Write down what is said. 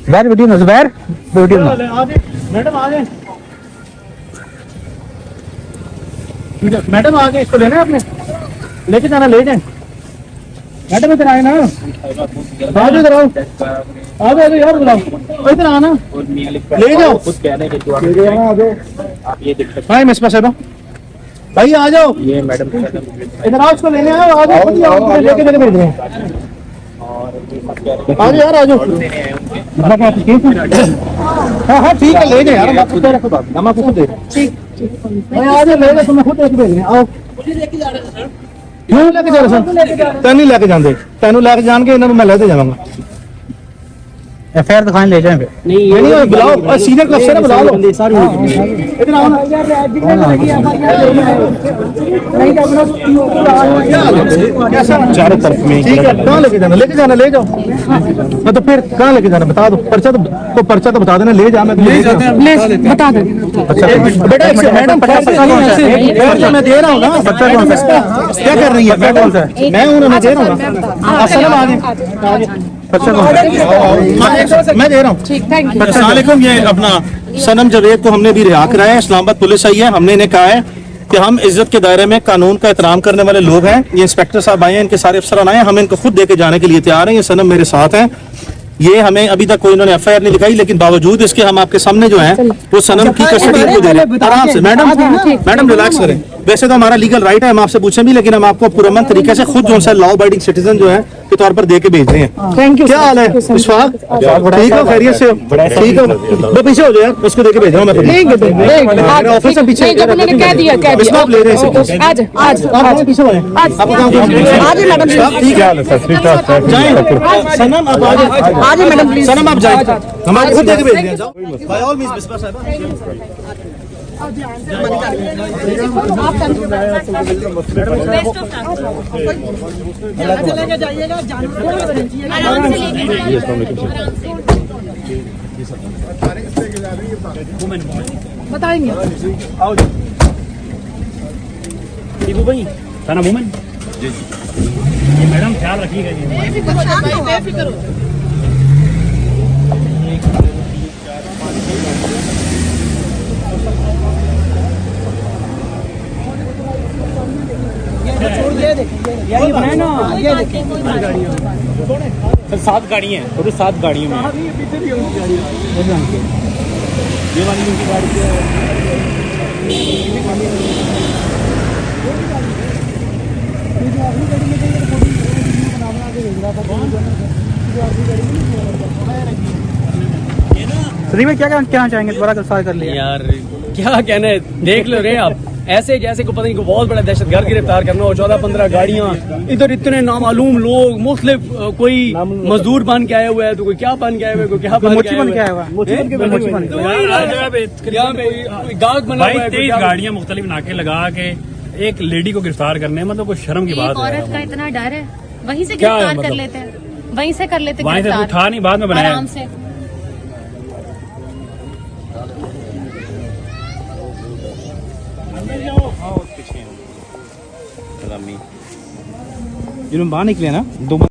Zubair video ना, Zubair video ना। Madam आ गए, मैडम आ गए, इसको लेना है आपने, लेके जाना, ले जाए मैडम, इधर आए ना, आ जाओ इधर आओ, आ जाओ यार, बुलाओ इधर आना, ले जाओ खुद कहने के आप ये दिक्कत भाई मिस पास भाई आ जाओ, ये मैडम इधर आओ, इसको लेने आओ, आ जाओ, लेके लेके भेज रहे हैं, आ जाओ यार, आ जाओ, हाँ हाँ ठीक है, ले जाए यार, हम आपको दे रखो, हम आपको खुद दे ठीक, आ जाओ, ले जाओ, तुम्हें खुद लेके भेज रहे हैं, आओ, लेके जा रहे हैं सर, क्यों लेके जा रहे सर, तेन नहीं लेके जाते, तेन लेके जान के इन्होंने मैं लेते जाऊंगा, एफआईआर दिखाने ले जाए, नहीं बुलाओ, सीनियर अफसर है, बुला लो, इधर आओ ना, चारों तरफ में ठीक है, कहाँ लेके जाना, लेके जाना, ले जाओ, मैं तो फिर कहाँ लेके जाना बता दो, पर्चा तो बता देना, ले जा, मैं बता दे, बेटा मैडम पर्चा मैं दे रहा हूँ ना, पर्चा कौन सा, क्या कर रही है, मैं कौन सा, मैं हूँ, मैं दे रहा हूँ, अस्सलाम वालेकुम, पर्चा मैं दे रहा हूँ, अस्सलाम वालेकुम। ये अपना सनम जावेद को हमने भी रिहा कराया है, इस्लामाबाद पुलिस आई है, हमने इन्हें कहा है कि हम इज्जत के दायरे में कानून का एहतराम करने वाले लोग हैं, ये इंस्पेक्टर साहब आए हैं, इनके सारे अफसरान आए हैं, हम इनको खुद देके जाने के लिए तैयार हैं, ये सनम मेरे साथ हैं, ये हमें अभी तक कोई इन्होंने एफआईआर नहीं लिखाई, लेकिन बावजूद इसके हम आपके सामने जो है वो सनम की कस्टडी को दे रहे हैं, आराम से मैडम रिलैक्स करें, वैसे तो हमारा लीगल राइट है हम आपसे पूछें भी, लेकिन हम आपको पुरअमन तरीके से खुद जो है लॉ अबाइडिंग सिटीजन जो है के तौर पर दे के भेज रहे हैं। थैंक यू, क्या हाल है इशफाक, ठीक हो, खैरियत से हो, ठीक हो, वो पीछे हो जाओ यार, उसको देके भेज रहा हूँ मैं, ऑफिस से पीछे कह दिया ले रहे हैं, आज आज आप पीछे हो, आपको काम आज मैडम ठीक है सनम, आप आज मैडम प्लीज, सनम आप जाइए, हम आपको खुद देके भेज रहे हैं, जाओ बाय ऑल मींस बिस्मिल्लाह साहब, बताएंगे भाई थाना वुमेन जी, मैडम ख्याल रखिएगा, बेफिक्र हो, यही बनाए ना, सर 7 गाड़ी हैं, टोटल 7 गाड़ियों में, ये वाली उनकी गाड़ी सलीम क्या कहना चाहेंगे, दोबारा कल कर लिया यार, क्या कहना है, देख लो रे आप, ऐसे जैसे को पता नहीं को बहुत बड़ा दहशतगर्द गिरफ्तार करना हो, 14-15 गाड़ियां, इधर इतने नामालूम लोग, मुख्तलिफ कोई मजदूर बन के आया हुआ है, तो कोई क्या बन के आया हुआ है, कोई क्या बन के आया हुआ है, भाई 23 गाड़ियां मुख्तलिफ नाके लगा के एक लेडी को गिरफ्तार करने, मतलब कोई शर्म की बात है, औरत का इतना डर है, वहीं से गिरफ्तार कर लेते हैं, वहीं से कर लेते, वहीं से उठा नहीं, बाद में बनाया आराम से, जिन्होंने बाहर निकले ना 2